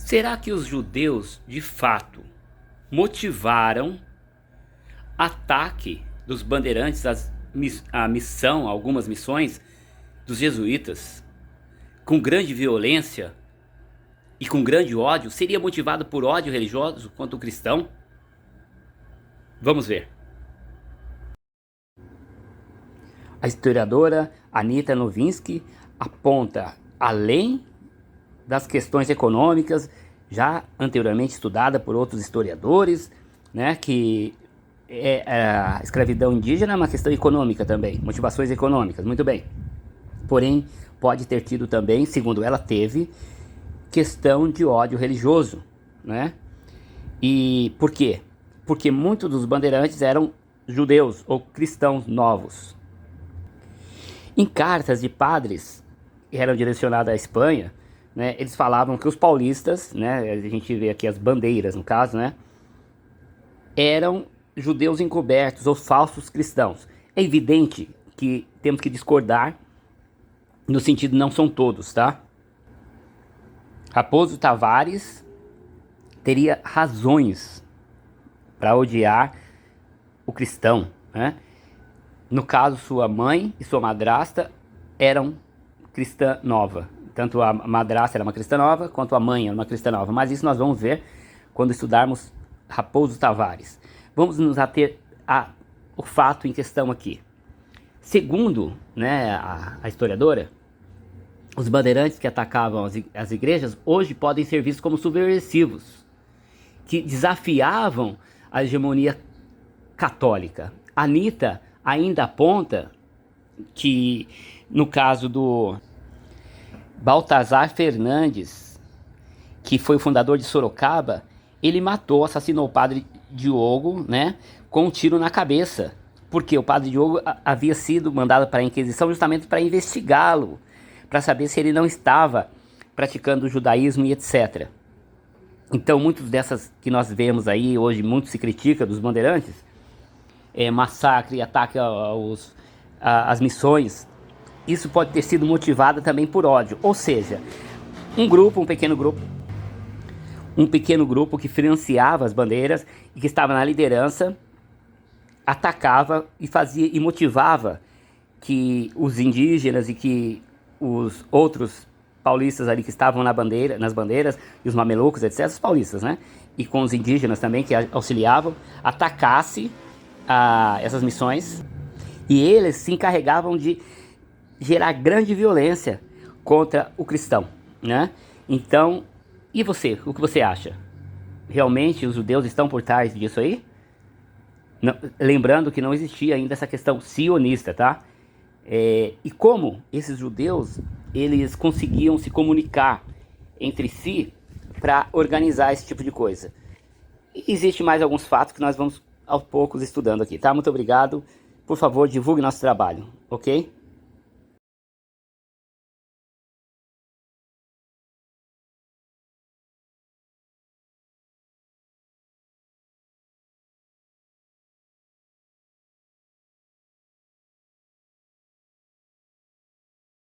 Será que os judeus, de fato, motivaram ataque dos bandeirantes à missão, algumas missões dos jesuítas, com grande violência e com grande ódio? Seria motivado por ódio religioso contra o cristão? Vamos ver. A historiadora Anita Novinsky aponta, além das questões econômicas, já anteriormente estudada por outros historiadores, né, que a escravidão indígena é uma questão econômica também, motivações econômicas, muito bem. Porém, pode ter tido também, segundo ela, teve questão de ódio religioso, né? E por quê? Porque muitos dos bandeirantes eram judeus ou cristãos novos. Em cartas de padres que eram direcionadas à Espanha, né, eles falavam que os paulistas, né, a gente vê aqui as bandeiras no caso, né, eram judeus encobertos ou falsos cristãos. É evidente que temos que discordar no sentido não são todos, tá? Raposo Tavares teria razões para odiar o cristão, né? No caso, sua mãe e sua madrasta eram cristã nova. Tanto a madrasta era uma cristã nova, quanto a mãe era uma cristã nova. Mas isso nós vamos ver quando estudarmos Raposo Tavares. Vamos nos ater ao fato em questão aqui. Segundo, né, a historiadora, os bandeirantes que atacavam as igrejas hoje podem ser vistos como subversivos, que desafiavam a hegemonia católica. Anita ainda aponta que, no caso do Baltazar Fernandes, que foi o fundador de Sorocaba, ele assassinou o padre Diogo, né, com um tiro na cabeça, porque o padre Diogo havia sido mandado para a Inquisição justamente para investigá-lo, para saber se ele não estava praticando o judaísmo e etc. Então, muitos dessas que nós vemos aí, hoje muito se critica dos bandeirantes, massacre, ataque às missões, isso pode ter sido motivado também por ódio. Ou seja, um pequeno grupo que financiava as bandeiras e que estava na liderança, atacava e motivava que os indígenas e que os outros paulistas ali que estavam nas bandeiras, e os mamelucos, etc., os paulistas, né? E com os indígenas também que auxiliavam, atacasse essas missões, e eles se encarregavam de gerar grande violência contra o cristão, né? Então, e você? O que você acha? Realmente os judeus estão por trás disso aí? Não, lembrando que não existia ainda essa questão sionista, tá? E como esses judeus, eles conseguiam se comunicar entre si para organizar esse tipo de coisa? E existe mais alguns fatos que nós vamos aos poucos estudando aqui, tá? Muito obrigado. Por favor, divulgue nosso trabalho, ok?